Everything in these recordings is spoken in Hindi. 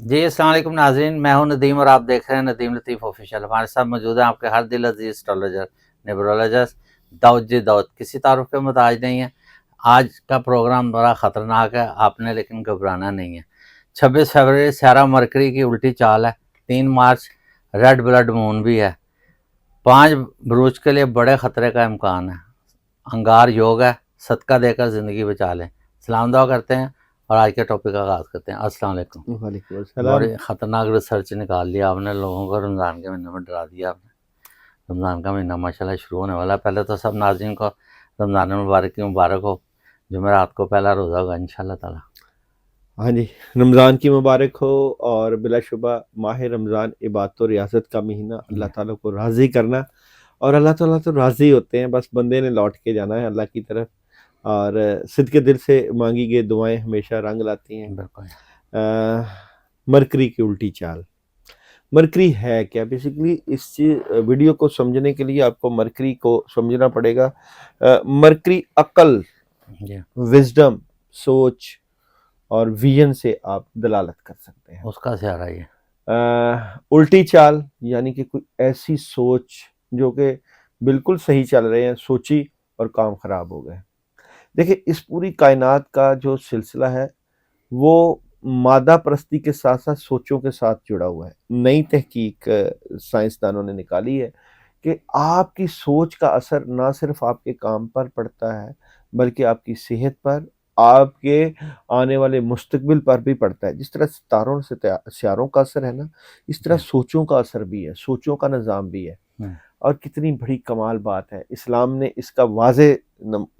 जी अस्सलाम वालेकुम नाज़रीन, मैं हूं नदीम और आप देख रहे हैं नदीम लतीफ़ ऑफिशियल। हमारे साथ मौजूद है आपके हर दिल अजीज एस्ट्रोलॉजर न्यूमरोलॉजिस्ट दाऊद जी दाऊद। किसी तारुफ के मुताज नहीं है। आज का प्रोग्राम बड़ा ख़तरनाक है, आपने लेकिन घबराना नहीं है। 26 फरवरी सारा मरकरी की उल्टी चाल है। 3 मार्च रेड ब्लड मून भी है। 5 बरूज के लिए बड़े ख़तरे का इम्कान है। अंगार योग है, सदका देकर ज़िंदगी बचा लें। सलाम दुआ करते हैं और आज के टॉपिक का आगाज़ करते हैं। अस्सलाम वालेकुम। वालेकुम अस्सलाम। बड़ी ख़तरनाक रिसर्च निकाल लिया आपने, लोगों को रमज़ान के महीने में डरा दिया आपने। रमज़ान का महीना माशाल्लाह शुरू होने वाला है। पहले तो सब नाज़रीन को रमज़ान मुबारक की मुबारक हो। जुमेरात को पहला रोज़ा होगा इंशाल्लाह ताला। हाँ जी, रमज़ान की मुबारक हो। और बिलाशुबा माह रमज़ान इबादत और रियासत का महीना, अल्लाह ताला को राज़ी करना। और अल्लाह ताला तो राज़ी होते हैं, बस बंदे ने लौट के जाना है अल्लाह की तरफ। और सिद्क़े दिल से मांगी गई दुआएं हमेशा रंग लाती हैं। बिल्कुल। मरकरी की उल्टी चाल। मरकरी है क्या? बेसिकली इस वीडियो को समझने के लिए आपको मरकरी को समझना पड़ेगा। मरकरी अक्ल, जी, विजडम, सोच और विजन से आप दलालत कर सकते हैं। उसका सहारा ये। उल्टी चाल यानी कि कोई ऐसी सोच जो कि बिल्कुल सही चल रहे हैं, सोची और काम खराब हो गए। देखिए, इस पूरी कायनात का जो सिलसिला है वो मादा परस्ती के साथ साथ सोचों के साथ जुड़ा हुआ है। नई तहकीक साइंसदानों ने निकाली है कि आपकी सोच का असर ना सिर्फ आपके काम पर पड़ता है, बल्कि आपकी सेहत पर, आपके आने वाले मुस्तकबिल पर भी पड़ता है। जिस तरह सितारों से सियारों का असर है ना, इस तरह जी। सोचों का असर भी है, सोचों का निज़ाम भी है। और कितनी बड़ी कमाल बात है, इस्लाम ने इसका वाज़े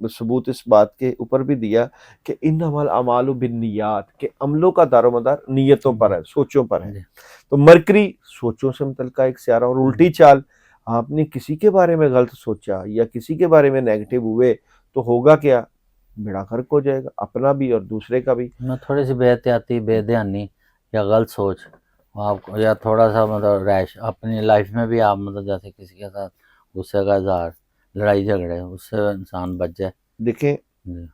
सबूत इस बात के ऊपर भी दिया कि इन्नमल अमालु बिन्नियात, के अमलों का दारोमदार नीयतों पर है, सोचों पर है। जी। तो मरकरी सोचों से मुतल्लिका एक सियारा। और उल्टी चाल, आपने किसी के बारे में गलत सोचा या किसी के बारे में नेगेटिव हुए तो होगा क्या? बेड़ा गर्क हो जाएगा, अपना भी और दूसरे का भी। मैं थोड़ी सी बेहतियाती, बेध्यानी या गलत सोच आपको, या थोड़ा सा मतलब रैश अपनी लाइफ में भी आप मतलब जैसे किसी के साथ गुस्से का इजहार, लड़ाई झगड़े, उससे इंसान बच जाए। देखें, जी,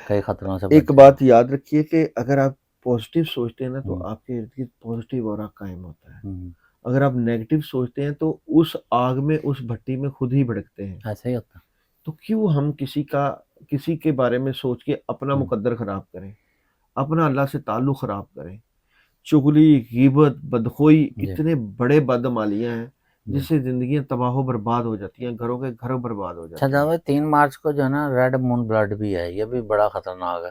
कई खतरों से बच एक जाएगा। बात याद रखिए कि अगर आप पॉजिटिव सोचते हैं ना, तो हम्म। आपके इर्द गिर्द पॉजिटिव ऑरा कायम होता है। हम्म। अगर आप नेगेटिव सोचते हैं तो उस आग में, उस भट्टी में खुद ही भड़कते हैं। ऐसे ही होता। तो क्यों हम किसी के बारे में सोच के अपना हम्म। मुकद्दर खराब करें, अपना अल्लाह से ताल्लुक खराब करें? चुगली, गीबत, बदखोई जी। इतने बड़े बदअमालियाँ हैं जी। जिससे जिंदगियां तबाह बर्बाद हो जाती हैं, घरों के घर बर्बाद हो अच्छा जाते हैं। जावे, 3 मार्च को जो है ना रेड मून ब्लड भी है, ये भी बड़ा खतरनाक है।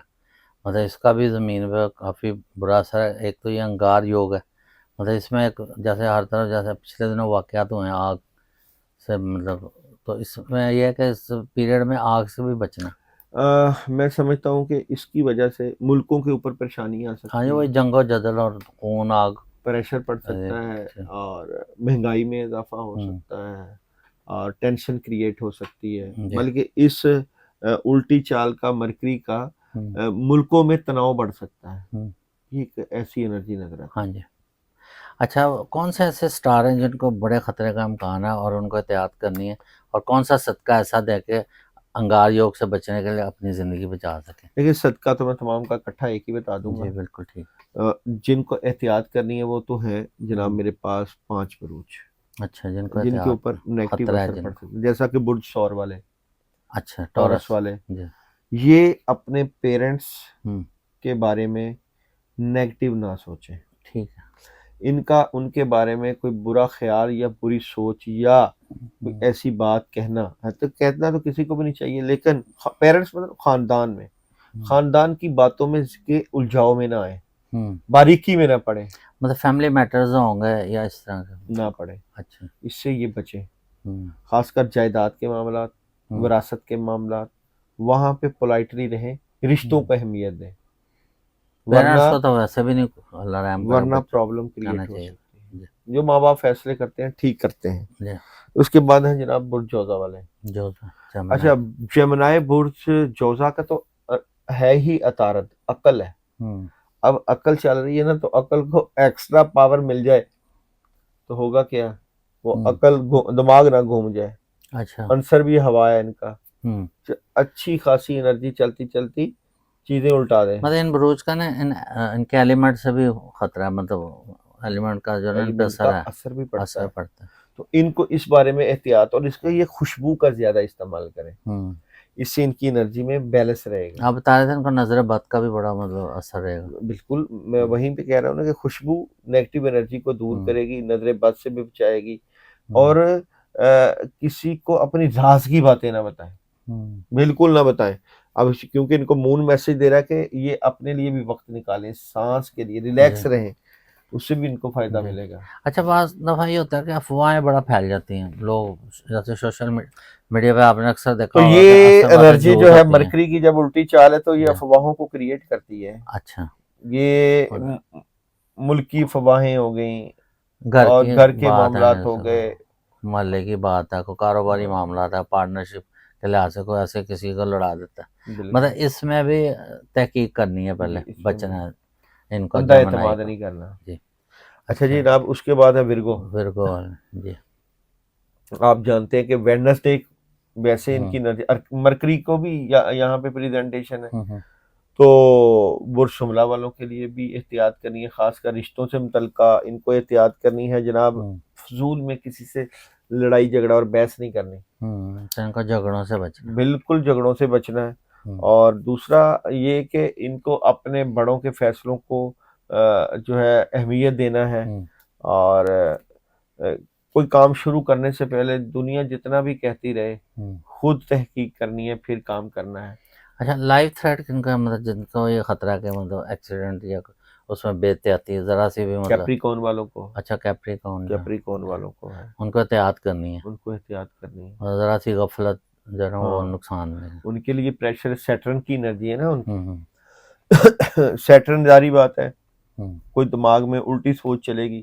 मतलब इसका भी ज़मीन पे काफ़ी बुरा असर है। एक तो ये अंगार योग है, मतलब इसमें एक जैसे हर तरफ जैसे पिछले दिनों वाक़यात हुए हैं आग से, मतलब तो इसमें ये है कि इस पीरियड में आग से भी बचना। मैं समझता हूँ कि इसकी वजह से मुल्कों के ऊपर परेशानियां आ हाँ जी, सकती वही हैं, जंगो जदल और खून आग। प्रेशर पड़ अरे, सकता है, अच्छा। और महंगाई में इजाफा हो हुँ। सकता है, और टेंशन क्रिएट हो सकती है। जी। बल्कि इस उल्टी चाल का, मरकरी का, हुँ। मुल्कों में तनाव बढ़ सकता है। हुँ। ये एक ऐसी एनर्जी नजर हाँ आती है। जी। अच्छा, कौन से ऐसे स्टार हैं जिनको बड़े खतरे का इम्कान है और उनको एहतियात करनी है, और कौन सा सदका ऐसा दे के अंगार योग से बचने के लिए अपनी ज़िंदगी बचा सकें? देखिए, सदका तो मैं तमाम का इकट्ठा एक ही बता दूंगा। जी, बिल्कुल ठीक। जिनको एहतियात करनी है वो तो है जनाब हुँ। मेरे पास 5 बरूज, अच्छा, जिनको जिनके एहतियात ऊपर नेगेटिव खतरा है असर पड़ जिनको। सकता है, जैसा कि बुर्ज सौर वाले, अच्छा, टॉरस टॉरस। वाले। जी। ये अपने पेरेंट्स हुँ। के बारे में नेगेटिव ना सोचें। ठीक है। इनका उनके बारे में कोई बुरा ख्याल या बुरी सोच या कोई हुँ। ऐसी बात कहना है, तो कहना तो किसी को भी नहीं चाहिए, लेकिन पेरेंट्स मतलब खानदान में, हुँ। खानदान की बातों में के उलझाव में ना आए, हुँ। बारीकी में ना पड़े, मतलब फैमिली मैटर्स होंगे या इस तरह के? ना पड़े। अच्छा। इससे ये बचें। हुँ। खासकर जायदाद के मामला, हुँ। विरासत के मामला, वहाँ पे पोलाइटली रहें, रिश्तों हुँ। को अहमियत दें, पेरेंट्स वरना को तो वैसे भी नहीं, अल्लाह रहम करे, वरना बच्चों प्रॉब्लम कहना क्रिएट हो चाहिए। सकती जी। है। जो माँ बाप फैसले करते हैं ठीक करते हैं। जी। उसके बाद है जनाब बुर्ज जौजा वाले। जो जमना अच्छा, है। जमनाए बुर्ज जौजा का तो है ही अतारद, अकल है। हुँ। अब अकल चल रही है ना, तो अकल को एक्स्ट्रा पावर मिल जाए तो होगा क्या? वो हुँ। अकल दिमाग ना घूम जाए। अच्छा। आंसर भी हवा है इनका। हुँ। अच्छी खासी एनर्जी चलती चलती चीजें उल्टा दे। मतलब इन बुरूज का ना इनके एलिमेंट से भी खतरा है, मतलब एलिमेंट का जो ना इन पे एलिमेंट का असर है, असर भी पड़ता असर है। पड़ता है। तो इनको इस बारे में एहतियात, और इसका ये खुशबू का ज्यादा इस्तेमाल करें, इससे इनकी एनर्जी में बैलेंस रहेगा। आप बता रहे थे इनको नजर बद का भी बड़ा मतलब असर रहेगा। बिल्कुल, मैं वहीं पे कह रहा हूँ ना कि खुशबू नेगेटिव एनर्जी को दूर करेगी, नजर बद से भी बचाएगी, और किसी को अपनी राज की बातें ना बताएं, बिल्कुल ना बताएं। अब क्योंकि इनको मून मैसेज दे रहा है कि ये अपने लिए भी वक्त निकालें, सांस के लिए रिलैक्स रहें, उससे भी इनको फायदा मिलेगा। अच्छा, बात दफा ये होता है कि अफवाहें बड़ा फैल जाती हैं, लोग जैसे सोशल मीडिया पे आपने अक्सर देखा तो होगा कि ये अक्सर बातें एनर्जी जो झूठ है होती हैं। मरकरी की जब उल्टी चाल है तो ये जी। अफवाहों को क्रिएट करती है। अच्छा, ये मुल्की अफवाहें हो गई, और घर के बात मामलात है, हो गए। मोहल्ले की बात है, कोई कारोबारी मामला था, पार्टनरशिप के लिहाज से कोई ऐसे किसी को लड़ा देता है। बिल्कुल, मतलब इसमें भी तहकीक करनी है पहले, इसमें बचना है इनको अंधा जमनाई एतमाद को। नहीं करना। जी। अच्छा जी अच्छा, जनाब, उसके बाद है विरगो। विरगो। जी। आप जानते हैं कि वेडनेसडे वैसे इनकी मरकरी को भी यहाँ पे प्रेजेंटेशन है, तो बुर्ज शुमला वालों के लिए भी एहतियात करनी है, खासकर रिश्तों से मुतल्लिका इनको एहतियात करनी है जनाब। फजूल में किसी से लड़ाई झगड़ा और बहस नहीं करनी, तो इनको झगड़ों से बचना, बिल्कुल झगड़ों से बचना है। और दूसरा ये कि इनको अपने बड़ों के फैसलों को जो है अहमियत देना है, और कोई काम शुरू करने से पहले दुनिया जितना भी कहती रहे, खुद तहकीक करनी है, फिर काम करना है। अच्छा, लाइफ थ्रेट किनका, मतलब जिनको ये खतरा के मतलब एक्सीडेंट या उसमें बेहतियाती जरा सी भी, मतलब कैप्रिकॉर्न वालों को। अच्छा, कैप्रिकॉर्न वालों को है, उनको एहतियात करनी है, उनको एहतियात करनी है। और जरा सी गफलत जो है वो हाँ, नुकसान देगा। उनके लिए प्रेशर, सैटर्न की एनर्जी है ना उनकी। सैटर्न जारी बात है, कोई दिमाग में उल्टी सोच चलेगी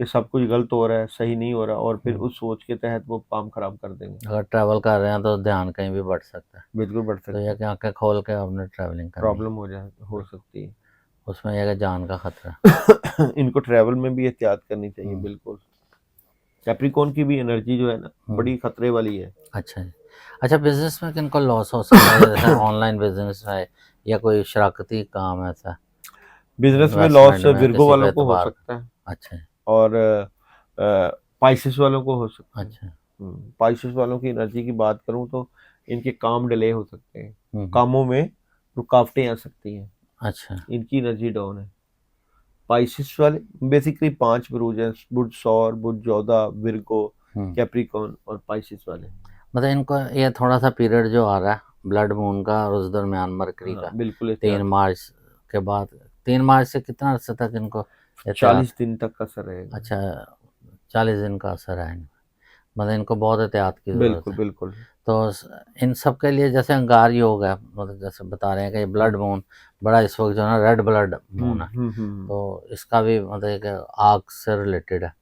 कि सब कुछ गलत हो रहा है, सही नहीं हो रहा, और फिर उस सोच के तहत वो काम खराब कर देंगे। अगर ट्रैवल कर रहे हैं तो ध्यान कहीं भी बढ़ सकता है, बिल्कुल बढ़ तो सकता यह है, कि आंखें खोल के अपने ट्रैवलिंग करनी है, प्रॉब्लम हो सकती है। उसमें यह कि जान का खतरा। इनको ट्रैवल में भी एहतियात करनी चाहिए, बिल्कुल। कैप्रिकॉर्न की भी एनर्जी जो है ना बड़ी खतरे वाली है। अच्छा जी। अच्छा, बिजनेस में किनको लॉस हो सकता है, जैसे ऑनलाइन बिजनेस है या कोई शराकती काम है ऐसा, बिजनेस में लॉस इन्वेस्टमेंट में विर्गो किसी पे वालों को हो एतबार। सकता है, अच्छा जी। और पाइसेस वालों को हो सकता है। अच्छा। पाइसेस वालों की एनर्जी की बात करूं तो इनके काम डिले हो सकते हैं, कामों में रुकावटें आ सकती हैं। अच्छा। इनकी एनर्जी डाउन है। पाइसेस वाले बेसिकली 5 बुर्ज हैं, बुर्ज सौर, बुर्ज जोधा, विर्गो, कैप्रिकॉर्न और पाइसेस वाले। मतलब इनको ये थोड़ा सा पीरियड जो आ रहा है ब्लड मून का और उस दरमियान मरकरी का, बिल्कुल 3 मार्च के बाद, 3 मार्च से कितना अर्से तक इनको 40 दिन तक का असर रहेगा। अच्छा, 40 दिन का असर है, मतलब इनको बहुत एहतियात की जरूरत बिल्कुल है। बिल्कुल। तो इन सब के लिए जैसे अंगार योग है, मतलब जैसे बता रहे हैं कि ये ब्लड मून बड़ा इस वक्त जो है ना रेड ब्लड मून है, तो इसका भी मतलब कि आग से रिलेटेड है,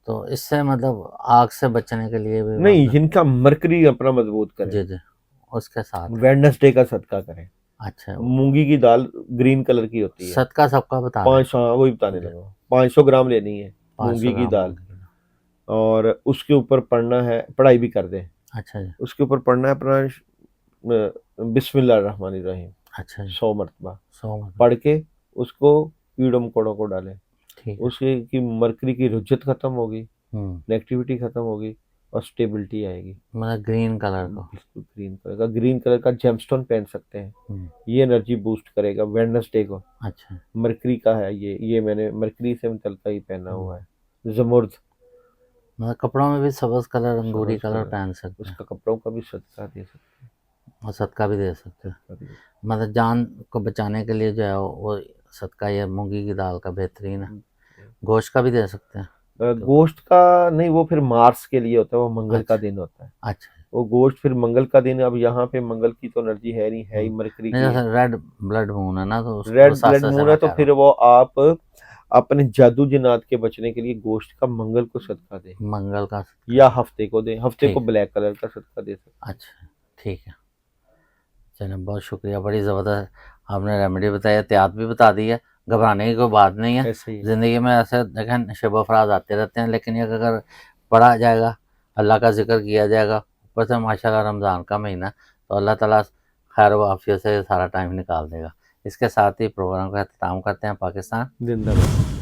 तो इससे मतलब आग से बचने के लिए भी नहीं, मतलब इनका मरकरी अपना मजबूत करें। जी जी, उसके साथ वेडनेसडे का सदका करें। अच्छा, मूंगी की दाल ग्रीन कलर की होती है। सदका सबका बता रहे हैं। 5, हाँ वही बताने लगा, 500 ग्राम लेनी है 500 मूंगी की ग्राम दाल, और उसके ऊपर पढ़ना है, पढ़ाई भी कर दें। अच्छा जी। उसके ऊपर पढ़ना है अपना बिस्मिल्लाह रहमान रहीम, अच्छा जी। 100 मरतबा 100 पढ़ के उसको कीड़ों मकोड़ों को डालें। ठीक है। उसकी की मरकरी की रुज्जत खत्म होगी, नेगेटिविटी खत्म होगी, और स्टेबिलिटी आएगी। मतलब ग्रीन कलर को, बिल्कुल ग्रीन कलर का जेमस्टोन पहन सकते हैं, ये एनर्जी बूस्ट करेगा वेडनेसडे को। अच्छा, मरकरी का है ये मैंने मरकरी से मुतल्लिका ही पहना हुआ है। जमुर्द, मतलब कपड़ों में भी सब्ज कलर, अंगूरी सब्ज कलर कलर, पहन सकते हैं, उसका कपड़ों का भी सदका दे सकते और सदका भी दे सकते हैं। हैं। मतलब जान को बचाने के लिए जो है वो सदका या मूंगी की दाल का बेहतरीन है। गोश्त का भी दे सकते हैं। गोश्त का नहीं, वो फिर मार्स के लिए होता है, वो मंगल का दिन होता है। अच्छा, वो गोश्त फिर मंगल का दिन, अब यहाँ पे मंगल की तो एनर्जी है नहीं, है ही मरकरी नहीं की जैसे है। रेड ब्लड मून है ना, तो रेड उस ब्लड हिसाब से मून है, मैं तो कह रहा फिर वो आप अपने जादू जिन्नात के बचने के लिए गोश्त का मंगल को सदका दें, हूँ मंगल का। या हफ्ते को दें, हफ्ते को ठीक। ब्लैक कलर का सदका दे सकते हैं। अच्छा, ठीक है। चलिए, बहुत शुक्रिया, बड़ी ज़बरदस्त आपने रेमेडी बताई, एहतियात भी बता दी है, घबराने की कोई बात नहीं है। ऐसे ही ज़िंदगी में ऐसे देखें शब अफराज आते रहते हैं, लेकिन ये अगर पढ़ा जाएगा, अल्लाह का जिक्र किया जाएगा, ऊपर से माशाल्लाह रमज़ान का महीना, तो अल्लाह ताला खैर वाफिया से सारा टाइम निकाल देगा। इसके साथ ही प्रोग्राम का अख्ताम करते हैं। पाकिस्तान जिंदाबाद।